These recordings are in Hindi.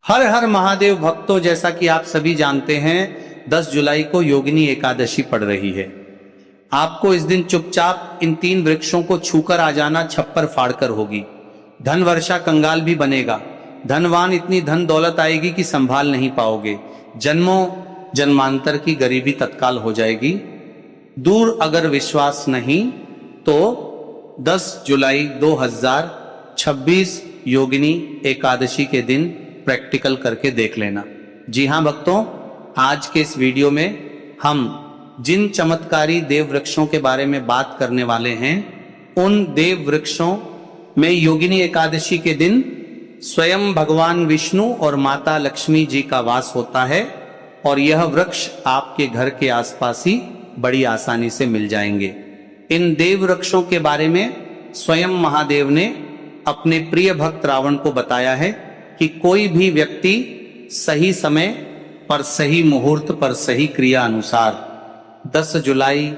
हर हर महादेव भक्तों, जैसा कि आप सभी जानते हैं 10 जुलाई को योगिनी एकादशी पड़ रही है। आपको इस दिन चुपचाप इन 3 वृक्षों को छूकर आ जाना छप्पर फाड़कर होगी। धन वर्षा कंगाल भी बनेगा। धनवान इतनी धन दौलत आएगी कि संभाल नहीं पाओगे। जन्मों जन्मांतर की गरीबी तत्काल हो जाएगी। दूर अगर विश्वास नहीं तो 10 जुलाई 2026 योगिनी एकादशी के दिन प्रैक्टिकल करके देख लेना। जी हाँ भक्तों, आज के इस वीडियो में हम जिन चमत्कारी देव वृक्षों के बारे में बात करने वाले हैं, उन देव वृक्षों में योगिनी एकादशी के दिन स्वयं भगवान विष्णु और माता लक्ष्मी जी का वास होता है और यह वृक्ष आपके घर के आसपास ही बड़ी आसानी से मिल जाएंगे। इन देव वृक्षों के बारे में स्वयं महादेव ने अपने प्रिय भक्त रावण को बताया है कि कोई भी व्यक्ति सही समय पर सही मुहूर्त पर सही क्रिया अनुसार 10 जुलाई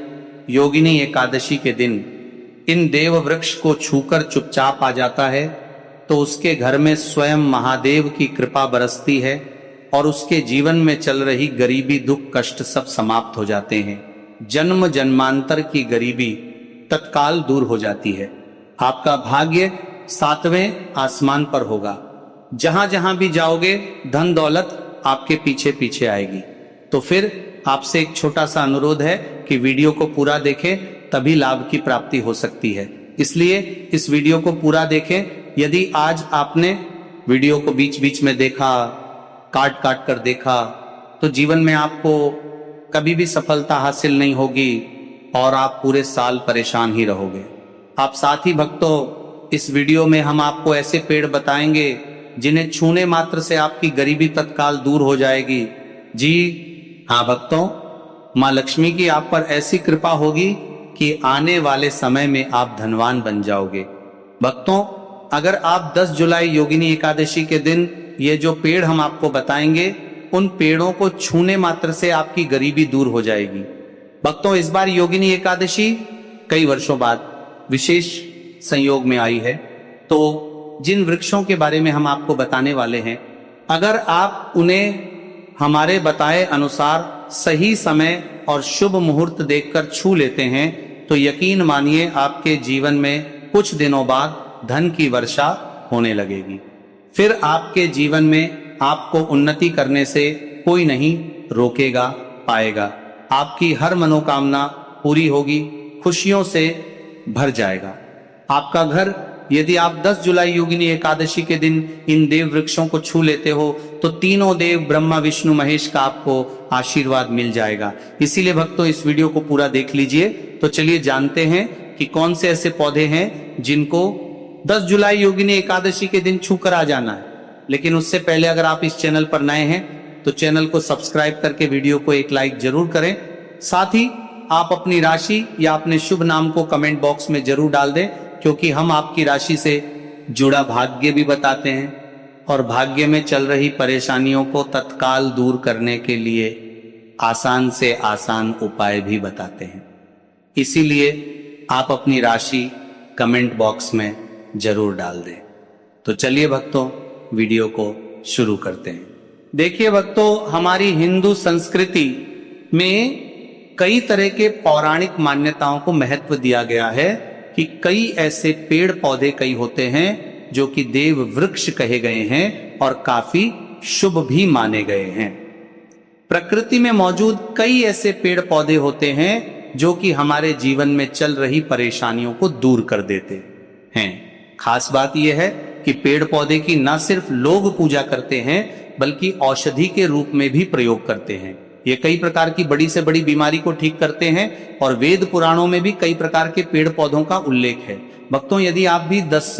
योगिनी एकादशी के दिन इन देव वृक्ष को छूकर चुपचाप आ जाता है तो उसके घर में स्वयं महादेव की कृपा बरसती है और उसके जीवन में चल रही गरीबी, दुख, कष्ट सब समाप्त हो जाते हैं। जन्म जन्मांतर की गरीबी तत्काल दूर हो जाती है। आपका भाग्य 7वें आसमान पर होगा। जहां जहां भी जाओगे धन दौलत आपके पीछे पीछे आएगी। तो फिर आपसे एक छोटा सा अनुरोध है कि वीडियो को पूरा देखें, तभी लाभ की प्राप्ति हो सकती है। इसलिए इस वीडियो को पूरा देखें। यदि आज आपने वीडियो को बीच बीच में देखा, काट काट कर देखा, तो जीवन में आपको कभी भी सफलता हासिल नहीं होगी और आप पूरे साल परेशान ही रहोगे। आप साथ ही भक्तों, इस वीडियो में हम आपको ऐसे पेड़ बताएंगे जिन्हें छूने मात्र से आपकी गरीबी तत्काल दूर हो जाएगी। जी हाँ भक्तों, माँ लक्ष्मी की आप पर ऐसी कृपा होगी कि आने वाले समय में आप धनवान बन जाओगे। भक्तों, अगर आप 10 जुलाई योगिनी एकादशी के दिन ये जो पेड़ हम आपको बताएंगे, उन पेड़ों को छूने मात्र से आपकी गरीबी दूर हो जाएगी। भक्तों, इस बार योगिनी एकादशी कई वर्षों बाद विशेष संयोग में आई है, तो जिन वृक्षों के बारे में हम आपको बताने वाले हैं, अगर आप उन्हें हमारे बताए अनुसार सही समय और शुभ मुहूर्त देखकर छू लेते हैं तो यकीन मानिए आपके जीवन में कुछ दिनों बाद धन की वर्षा होने लगेगी। फिर आपके जीवन में आपको उन्नति करने से कोई नहीं रोकेगा पाएगा। आपकी हर मनोकामना पूरी होगी, खुशियों से भर जाएगा आपका घर। यदि आप 10 जुलाई योगिनी एकादशी के दिन इन देव वृक्षों को छू लेते हो तो तीनों देव ब्रह्मा विष्णु महेश का आपको आशीर्वाद मिल जाएगा। इसीलिए भक्तों, इस वीडियो को पूरा देख लीजिए। तो चलिए जानते हैं कि कौन से ऐसे पौधे हैं जिनको 10 जुलाई योगिनी एकादशी के दिन छू कर आ जाना है। लेकिन उससे पहले अगर आप इस चैनल पर नए हैं तो चैनल को सब्सक्राइब करके वीडियो को एक लाइक जरूर करें। साथ ही आप अपनी राशि या अपने शुभ नाम को कमेंट बॉक्स में जरूर डाल दें, क्योंकि हम आपकी राशि से जुड़ा भाग्य भी बताते हैं और भाग्य में चल रही परेशानियों को तत्काल दूर करने के लिए आसान से आसान उपाय भी बताते हैं। इसीलिए आप अपनी राशि कमेंट बॉक्स में जरूर डाल दें। तो चलिए भक्तों, वीडियो को शुरू करते हैं। देखिए भक्तों, हमारी हिंदू संस्कृति में कई तरह के पौराणिक मान्यताओं को महत्व दिया गया है कि कई ऐसे पेड़ पौधे कई होते हैं जो कि देव वृक्ष कहे गए हैं और काफी शुभ भी माने गए हैं। प्रकृति में मौजूद कई ऐसे पेड़ पौधे होते हैं जो कि हमारे जीवन में चल रही परेशानियों को दूर कर देते हैं। खास बात यह है कि पेड़ पौधे की न सिर्फ लोग पूजा करते हैं बल्कि औषधि के रूप में भी प्रयोग करते हैं। ये कई प्रकार की बड़ी से बड़ी बीमारी को ठीक करते हैं और वेद पुराणों में भी कई प्रकार के पेड़ पौधों का उल्लेख है। भक्तों, यदि आप भी 10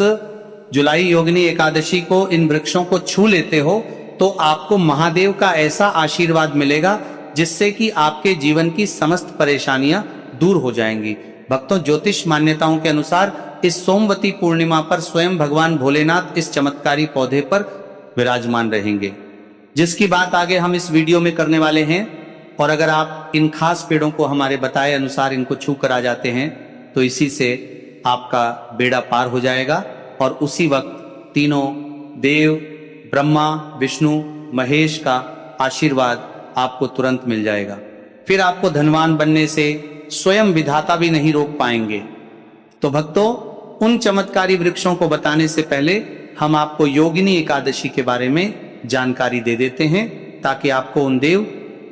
जुलाई योगिनी एकादशी को इन वृक्षों को छू लेते हो तो आपको महादेव का ऐसा आशीर्वाद मिलेगा जिससे कि आपके जीवन की समस्त परेशानियां दूर हो जाएंगी। भक्तों, ज्योतिष मान्यताओं के अनुसार इस सोमवती पूर्णिमा पर स्वयं भगवान भोलेनाथ इस चमत्कारी पौधे पर विराजमान रहेंगे, जिसकी बात आगे हम इस वीडियो में करने वाले हैं। और अगर आप इन खास पेड़ों को हमारे बताए अनुसार इनको छू कर आ जाते हैं तो इसी से आपका बेड़ा पार हो जाएगा और उसी वक्त तीनों देव ब्रह्मा, विष्णु, महेश का आशीर्वाद आपको तुरंत मिल जाएगा। फिर आपको धनवान बनने से स्वयं विधाता भी नहीं रोक पाएंगे। तो भक्तों, उन चमत्कारी वृक्षों को बताने से पहले हम आपको योगिनी एकादशी के बारे में जानकारी दे देते हैं, ताकि आपको उन देव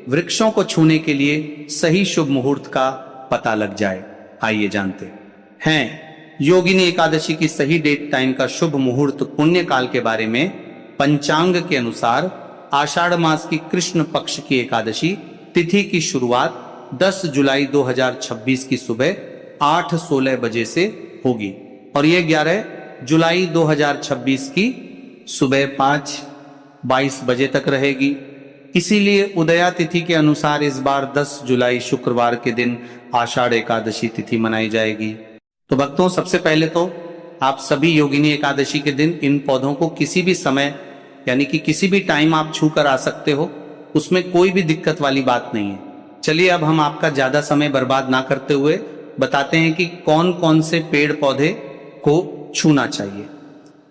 वृक्षों को छूने के लिए सही शुभ मुहूर्त का पता लग जाए। आइए जानते हैं योगिनी एकादशी की सही डेट टाइम का शुभ मुहूर्त पुण्य काल के बारे में। पंचांग के अनुसार आषाढ़ मास की कृष्ण पक्ष की एकादशी तिथि की शुरुआत 10 जुलाई 2026 की सुबह 8:16 बजे से होगी और यह 11 जुलाई 2026 की सुबह 5:22 बजे तक रहेगी। इसीलिए उदया तिथि के अनुसार इस बार 10 जुलाई शुक्रवार के दिन आषाढ़ एकादशी तिथि मनाई जाएगी। तो भक्तों, सबसे पहले तो आप सभी योगिनी एकादशी के दिन इन पौधों को किसी भी समय यानी कि किसी भी टाइम आप छू कर आ सकते हो, उसमें कोई भी दिक्कत वाली बात नहीं है। चलिए अब हम आपका ज्यादा समय बर्बाद ना करते हुए बताते हैं कि कौन कौन से पेड़ पौधे को छूना चाहिए।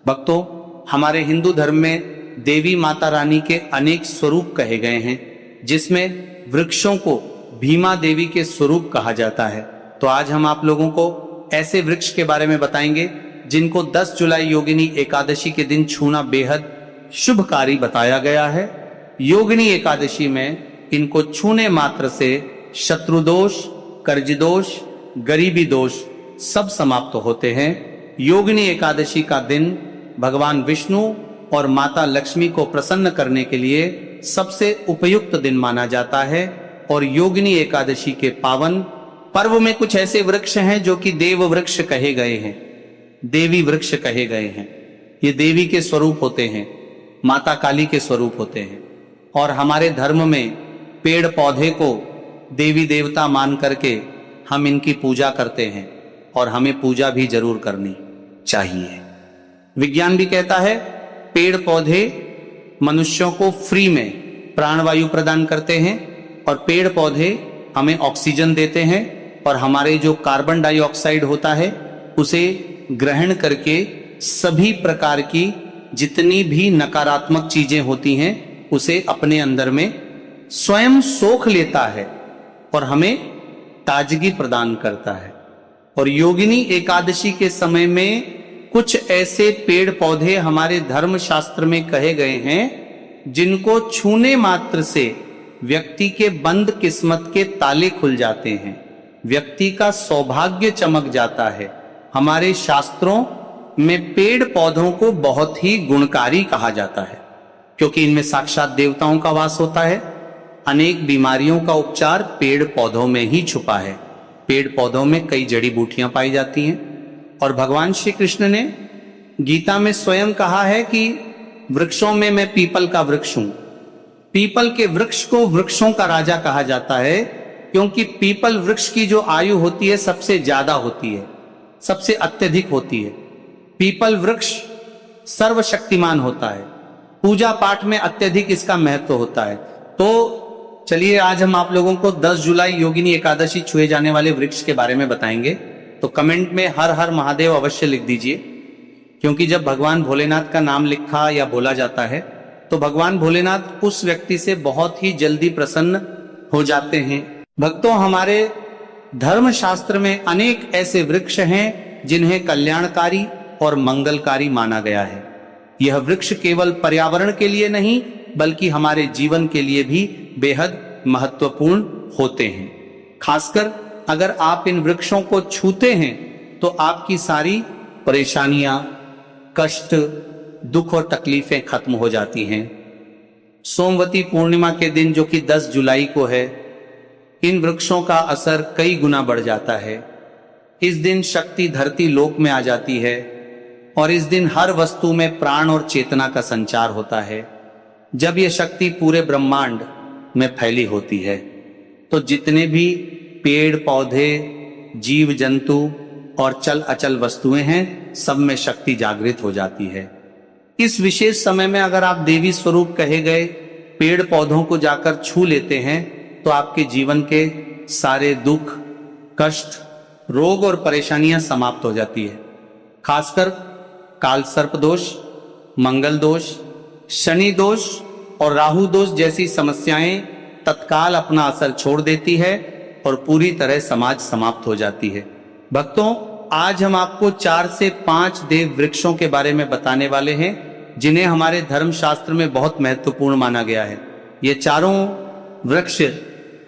भक्तों, हमारे हिंदू धर्म में देवी माता रानी के अनेक स्वरूप कहे गए हैं, जिसमें वृक्षों को भीमा देवी के स्वरूप कहा जाता है। तो आज हम आप लोगों को ऐसे वृक्ष के बारे में बताएंगे जिनको 10 जुलाई योगिनी एकादशी के दिन छूना बेहद शुभकारी बताया गया है। योगिनी एकादशी में इनको छूने मात्र से शत्रु दोष, कर्ज दोष, गरीबी दोष सब समाप्त होते हैं। योगिनी एकादशी का दिन भगवान विष्णु और माता लक्ष्मी को प्रसन्न करने के लिए सबसे उपयुक्त दिन माना जाता है और योगिनी एकादशी के पावन पर्व में कुछ ऐसे वृक्ष हैं जो कि देव वृक्ष कहे गए हैं, देवी वृक्ष कहे गए हैं। ये देवी के स्वरूप होते हैं, माता काली के स्वरूप होते हैं और हमारे धर्म में पेड़ पौधे को देवी देवता मान करके हम इनकी पूजा करते हैं और हमें पूजा भी जरूर करनी चाहिए। विज्ञान भी कहता है पेड़ पौधे मनुष्यों को फ्री में प्राणवायु प्रदान करते हैं और पेड़ पौधे हमें ऑक्सीजन देते हैं और हमारे जो कार्बन डाइऑक्साइड होता है उसे ग्रहण करके सभी प्रकार की जितनी भी नकारात्मक चीजें होती हैं उसे अपने अंदर में स्वयं सोख लेता है और हमें ताजगी प्रदान करता है। और योगिनी एकादशी के समय में कुछ ऐसे पेड़ पौधे हमारे धर्म शास्त्र में कहे गए हैं जिनको छूने मात्र से व्यक्ति के बंद किस्मत के ताले खुल जाते हैं, व्यक्ति का सौभाग्य चमक जाता है। हमारे शास्त्रों में पेड़ पौधों को बहुत ही गुणकारी कहा जाता है क्योंकि इनमें साक्षात देवताओं का वास होता है। अनेक बीमारियों का उपचार पेड़ पौधों में ही छुपा है। पेड़ पौधों में कई जड़ी बूटियां पाई जाती हैं और भगवान श्री कृष्ण ने गीता में स्वयं कहा है कि वृक्षों में मैं पीपल का वृक्ष हूं। पीपल के वृक्ष को वृक्षों का राजा कहा जाता है क्योंकि पीपल वृक्ष की जो आयु होती है सबसे ज्यादा होती है, सबसे अत्यधिक होती है। पीपल वृक्ष सर्वशक्तिमान होता है, पूजा पाठ में अत्यधिक इसका महत्व होता है। तो चलिए आज हम आप लोगों को 10 जुलाई योगिनी एकादशी छुए जाने वाले वृक्ष के बारे में बताएंगे। तो कमेंट में हर हर महादेव अवश्य लिख दीजिए, क्योंकि जब भगवान भोलेनाथ का नाम लिखा या बोला जाता है तो भगवान भोलेनाथ उस व्यक्ति से बहुत ही जल्दी प्रसन्न हो जाते हैं। भक्तों, हमारे धर्म शास्त्र में अनेक ऐसे वृक्ष हैं जिन्हें कल्याणकारी और मंगलकारी माना गया है। यह वृक्ष केवल पर्यावरण के लिए नहीं बल्कि हमारे जीवन के लिए भी बेहद महत्वपूर्ण होते हैं। खासकर अगर आप इन वृक्षों को छूते हैं तो आपकी सारी परेशानियां, कष्ट, दुख और तकलीफें खत्म हो जाती हैं। सोमवती पूर्णिमा के दिन जो कि 10 जुलाई को है, इन वृक्षों का असर कई गुना बढ़ जाता है। इस दिन शक्ति धरती लोक में आ जाती है और इस दिन हर वस्तु में प्राण और चेतना का संचार होता है। जब यह शक्ति पूरे ब्रह्मांड में फैली होती है तो जितने भी पेड़ पौधे, जीव जंतु और चल अचल वस्तुएं हैं, सब में शक्ति जागृत हो जाती है। इस विशेष समय में अगर आप देवी स्वरूप कहे गए पेड़ पौधों को जाकर छू लेते हैं तो आपके जीवन के सारे दुख, कष्ट, रोग और परेशानियां समाप्त हो जाती है। खासकर काल सर्प दोष, मंगल दोष, शनि दोष और राहु दोष जैसी समस्याएं तत्काल अपना असर छोड़ देती है और पूरी तरह समाज समाप्त हो जाती है। भक्तों, आज हम आपको 4 से 5 देव वृक्षों के बारे में बताने वाले हैं जिन्हें हमारे धर्मशास्त्र में बहुत महत्वपूर्ण माना गया है। ये चारों वृक्ष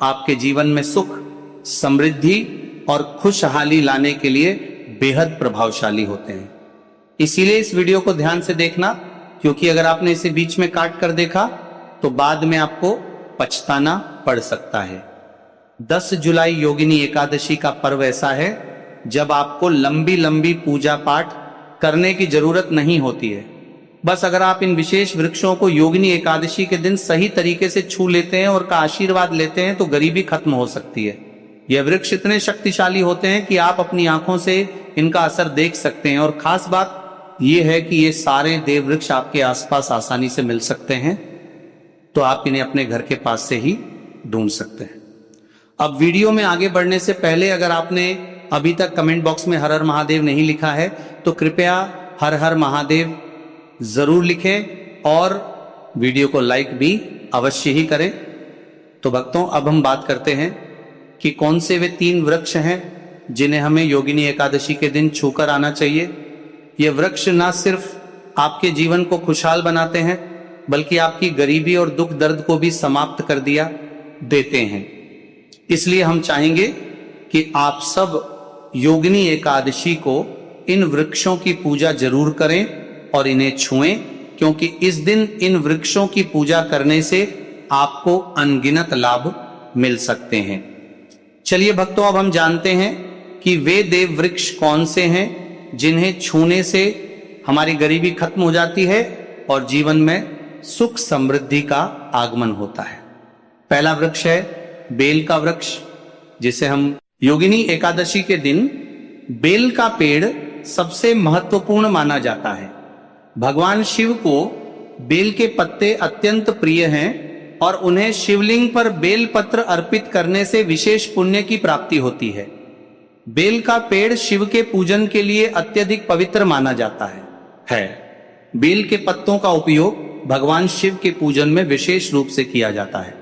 आपके जीवन में सुख, समृद्धि और खुशहाली लाने के लिए बेहद प्रभावशाली होते हैं। इसीलिए इस वीडियो को ध्यान से देखना, क्योंकि अगर आपने इसे बीच में काट कर देखा तो बाद में आपको पछताना पड़ सकता है। 10 जुलाई योगिनी एकादशी का पर्व ऐसा है जब आपको लंबी लंबी पूजा पाठ करने की जरूरत नहीं होती है। बस अगर आप इन विशेष वृक्षों को योगिनी एकादशी के दिन सही तरीके से छू लेते हैं और का आशीर्वाद लेते हैं तो गरीबी खत्म हो सकती है। यह वृक्ष इतने शक्तिशाली होते हैं कि आप अपनी आंखों से इनका असर देख सकते हैं, और खास बात यह है कि ये सारे देव वृक्ष आपके आसपास आसानी से मिल सकते हैं, तो आप इन्हें अपने घर के पास से ही ढूंढ सकते हैं। अब वीडियो में आगे बढ़ने से पहले अगर आपने अभी तक कमेंट बॉक्स में हर हर महादेव नहीं लिखा है तो कृपया हर हर महादेव जरूर लिखें और वीडियो को लाइक भी अवश्य ही करें। तो भक्तों, अब हम बात करते हैं कि कौन से वे 3 वृक्ष हैं जिन्हें हमें योगिनी एकादशी के दिन छूकर आना चाहिए। ये वृक्ष ना सिर्फ आपके जीवन को खुशहाल बनाते हैं बल्कि आपकी गरीबी और दुख दर्द को भी समाप्त कर दिया देते हैं। इसलिए हम चाहेंगे कि आप सब योगिनी एकादशी को इन वृक्षों की पूजा जरूर करें और इन्हें छुएं, क्योंकि इस दिन इन वृक्षों की पूजा करने से आपको अनगिनत लाभ मिल सकते हैं। चलिए भक्तों, अब हम जानते हैं कि वे देव वृक्ष कौन से हैं जिन्हें छूने से हमारी गरीबी खत्म हो जाती है और जीवन में सुख समृद्धि का आगमन होता है। पहला वृक्ष है बेल का वृक्ष, जिसे हम योगिनी एकादशी के दिन बेल का पेड़ सबसे महत्वपूर्ण माना जाता है। भगवान शिव को बेल के पत्ते अत्यंत प्रिय हैं और उन्हें शिवलिंग पर बेल पत्र अर्पित करने से विशेष पुण्य की प्राप्ति होती है। बेल का पेड़ शिव के पूजन के लिए अत्यधिक पवित्र माना जाता है। बेल के पत्तों का उपयोग भगवान शिव के पूजन में विशेष रूप से किया जाता है।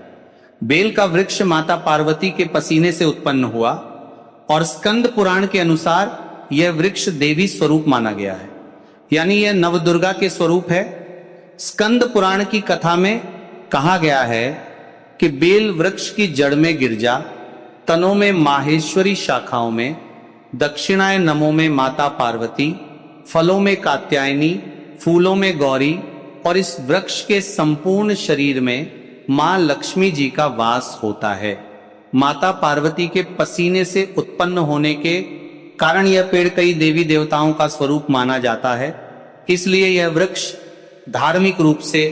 बेल का वृक्ष माता पार्वती के पसीने से उत्पन्न हुआ और स्कंद पुराण के अनुसार यह वृक्ष देवी स्वरूप माना गया है, यानी यह नवदुर्गा के स्वरूप है। स्कंद पुराण की कथा में कहा गया है कि बेल वृक्ष की जड़ में गिरजा, तनों में माहेश्वरी शाखाओं में, दक्षिणाय नमों में माता पार्वती, फलों में कात्यायनी, फूलों में गौरी और इस वृक्ष के संपूर्ण शरीर में मां लक्ष्मी जी का वास होता है। माता पार्वती के पसीने से उत्पन्न होने के कारण यह पेड़ कई देवी देवताओं का स्वरूप माना जाता है। इसलिए यह वृक्ष धार्मिक रूप से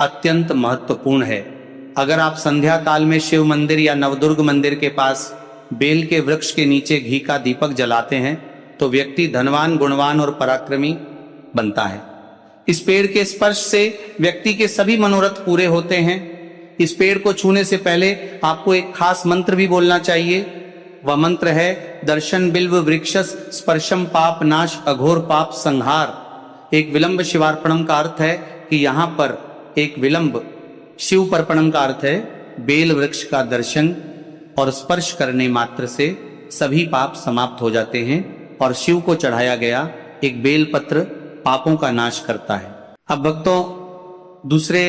अत्यंत महत्वपूर्ण है। अगर आप संध्या काल में शिव मंदिर या नवदुर्ग मंदिर के पास बेल के वृक्ष के नीचे घी का दीपक जलाते हैं तो व्यक्ति धनवान, गुणवान और पराक्रमी बनता है। इस पेड़ के स्पर्श से व्यक्ति के सभी मनोरथ पूरे होते हैं। इस पेड़ को छूने से पहले आपको एक खास मंत्र भी बोलना चाहिए। वह मंत्र है दर्शन बिल्व वृक्षस स्पर्शम पाप नाश अघोर पाप संहार। एक विलंब शिवार्पणम का अर्थ है कि यहाँ पर एक विलंब शिव पर्पणम का अर्थ है बेल वृक्ष का दर्शन और स्पर्श करने मात्र से सभी पाप समाप्त हो जाते हैं और शिव को चढ़ाया गया एक बेल पत्र पापों का नाश करता है। अब भक्तों, दूसरे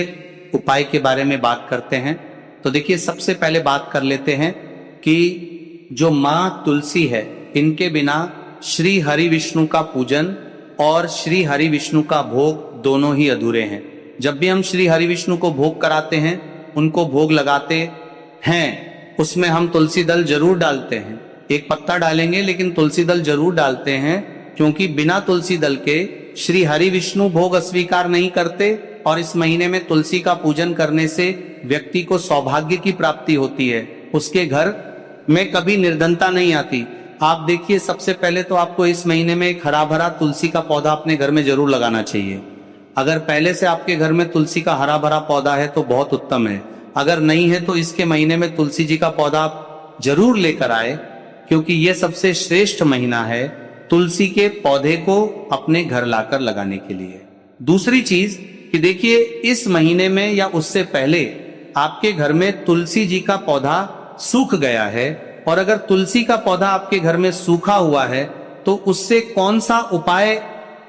उपाय के बारे में बात करते हैं। तो देखिए, सबसे पहले बात कर लेते हैं कि जो मां तुलसी है, इनके बिना श्री हरि विष्णु का पूजन और श्री हरि विष्णु का भोग दोनों ही अधूरे हैं। जब भी हम श्री हरि विष्णु को भोग कराते हैं, उनको भोग लगाते हैं, उसमें हम तुलसी दल जरूर डालते हैं। एक पत्ता डालेंगे लेकिन तुलसी दल जरूर डालते हैं, क्योंकि बिना तुलसी दल के श्री हरि विष्णु भोग अस्वीकार नहीं करते। और इस महीने में तुलसी का पूजन करने से व्यक्ति को सौभाग्य की प्राप्ति होती है, उसके घर में कभी निर्धनता नहीं आती। आप देखिए, सबसे पहले तो आपको इस महीने में एक हरा भरा तुलसी का पौधा अपने घर में जरूर लगाना चाहिए। अगर पहले से आपके घर में तुलसी का हरा भरा पौधा है तो बहुत उत्तम है। अगर नहीं है तो इसके महीने में तुलसी जी का पौधा आप जरूर लेकर आए, क्योंकि यह सबसे श्रेष्ठ महीना है तुलसी के पौधे को अपने घर लाकर लगाने के लिए। दूसरी चीज, कि देखिए इस महीने में या उससे पहले आपके घर में तुलसी जी का पौधा सूख गया है, और अगर तुलसी का पौधा आपके घर में सूखा हुआ है तो उससे कौन सा उपाय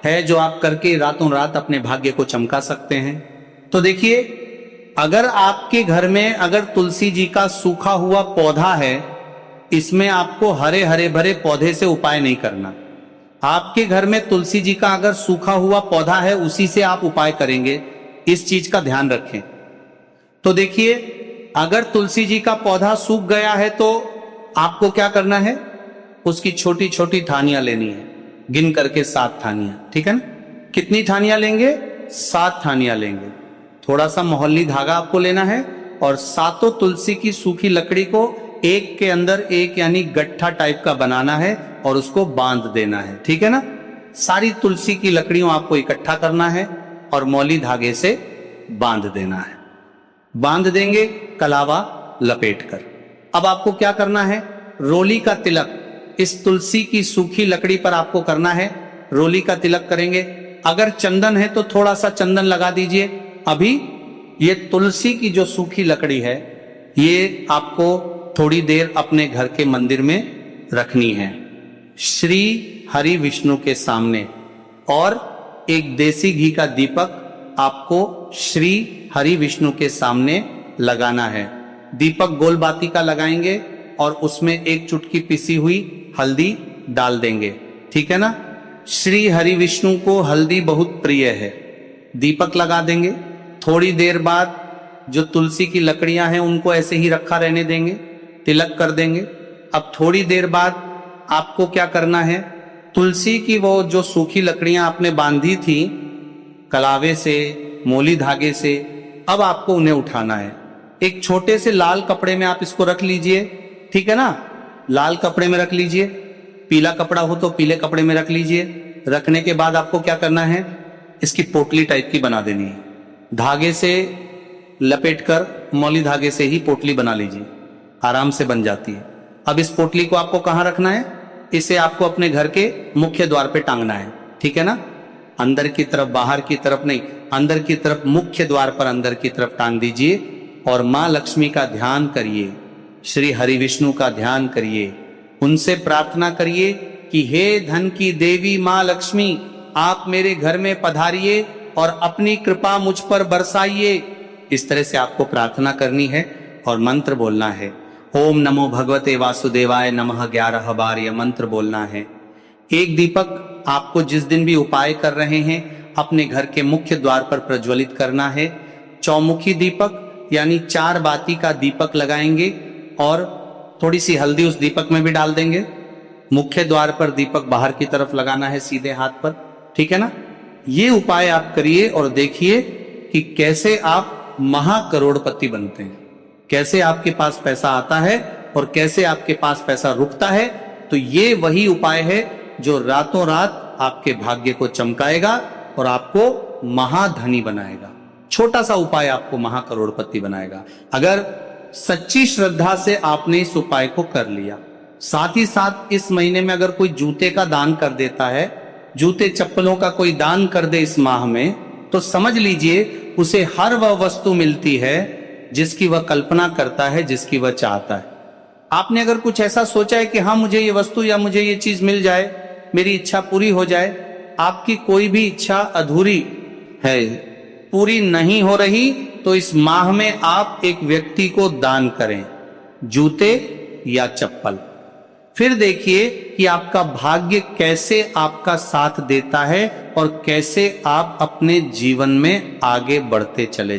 है जो आप करके रातों रात अपने भाग्य को चमका सकते हैं। तो देखिए, अगर आपके घर में अगर तुलसी जी का सूखा हुआ पौधा है, इसमें आपको हरे हरे भरे पौधे से उपाय नहीं करना। आपके घर में तुलसी जी का अगर सूखा हुआ पौधा है, उसी से आप उपाय करेंगे, इस चीज का ध्यान रखें। तो देखिए, अगर तुलसी जी का पौधा सूख गया है तो आपको क्या करना है, उसकी छोटी छोटी ठानियां लेनी है, गिन करके 7 ठानियां, ठीक है ना। कितनी ठानियां लेंगे? 7 ठानियां लेंगे। थोड़ा सा मोहल्ली धागा आपको लेना है और 7 तुलसी की सूखी लकड़ी को एक के अंदर एक यानी गट्ठा टाइप का बनाना है और उसको बांध देना है, ठीक है ना। सारी तुलसी की लकड़ियों आपको इकट्ठा करना है और मौली धागे से बांध देना है। बांध देंगे कलावा लपेट कर। अब आपको क्या करना है, रोली का तिलक इस तुलसी की सूखी लकड़ी पर आपको करना है। रोली का तिलक करेंगे। अगर चंदन है तो थोड़ा सा चंदन लगा दीजिए। अभी ये तुलसी की जो सूखी लकड़ी है, ये आपको थोड़ी देर अपने घर के मंदिर में रखनी है, श्री हरि विष्णु के सामने, और एक देसी घी का दीपक आपको श्री हरि विष्णु के सामने लगाना है। दीपक गोल बाती का लगाएंगे और उसमें एक चुटकी पिसी हुई हल्दी डाल देंगे, ठीक है ना। श्री हरि विष्णु को हल्दी बहुत प्रिय है। दीपक लगा देंगे। थोड़ी देर बाद जो तुलसी की लकड़ियां हैं उनको ऐसे ही रखा रहने देंगे, तिलक कर देंगे। अब थोड़ी देर बाद आपको क्या करना है, तुलसी की वो जो सूखी लकड़ियां आपने बांधी थी कलावे से, मोली धागे से, अब आपको उन्हें उठाना है। एक छोटे से लाल कपड़े में आप इसको रख लीजिए, ठीक है ना। लाल कपड़े में रख लीजिए, पीला कपड़ा हो तो पीले कपड़े में रख लीजिए। रखने के बाद आपको क्या करना है, इसकी पोटली टाइप की बना देनी है। धागे से लपेटकर मौली धागे से ही पोटली बना लीजिए, आराम से बन जाती है। अब इस पोटली को आपको कहाँ रखना है, इसे आपको अपने घर के मुख्य द्वार पे टांगना है, ठीक है ना। अंदर की तरफ, बाहर की तरफ नहीं, अंदर की तरफ, मुख्य द्वार पर अंदर की तरफ टांग दीजिए और माँ लक्ष्मी का ध्यान करिए, श्री हरि विष्णु का ध्यान करिए। उनसे प्रार्थना करिए कि हे धन की देवी माँ लक्ष्मी, आप मेरे घर में पधारिए और अपनी कृपा मुझ पर बरसाइए। इस तरह से आपको प्रार्थना करनी है और मंत्र बोलना है। ओम नमो भगवते वासुदेवाय नमः 11 बार यह मंत्र बोलना है। एक दीपक आपको जिस दिन भी उपाय कर रहे हैं अपने घर के मुख्य द्वार पर प्रज्वलित करना है। चौमुखी दीपक यानी 4 बाती का दीपक लगाएंगे और थोड़ी सी हल्दी उस दीपक में भी डाल देंगे। मुख्य द्वार पर दीपक बाहर की तरफ लगाना है, सीधे हाथ पर, ठीक है ना। ये उपाय आप करिए और देखिए कि कैसे आप महाकरोड़पति बनते हैं, कैसे आपके पास पैसा आता है और कैसे आपके पास पैसा रुकता है। तो ये वही उपाय है जो रातों रात आपके भाग्य को चमकाएगा और आपको महाधनी बनाएगा। छोटा सा उपाय आपको महाकरोड़पति बनाएगा, अगर सच्ची श्रद्धा से आपने इस उपाय को कर लिया। साथ ही साथ इस महीने में अगर कोई जूते का दान कर देता है, जूते चप्पलों का कोई दान कर दे इस माह में, तो समझ लीजिए उसे हर वह वस्तु मिलती है जिसकी वह कल्पना करता है, जिसकी वह चाहता है। आपने अगर कुछ ऐसा सोचा है कि हाँ मुझे ये वस्तु या मुझे ये चीज मिल जाए, मेरी इच्छा पूरी हो जाए, आपकी कोई भी इच्छा अधूरी है, पूरी नहीं हो रही, तो इस माह में आप एक व्यक्ति को दान करें, जूते या चप्पल। फिर देखिए कि आपका भाग्य कैसे आपका साथ देता है और कैसे आप अपने जीवन में आगे बढ़ते चले जाते हैं।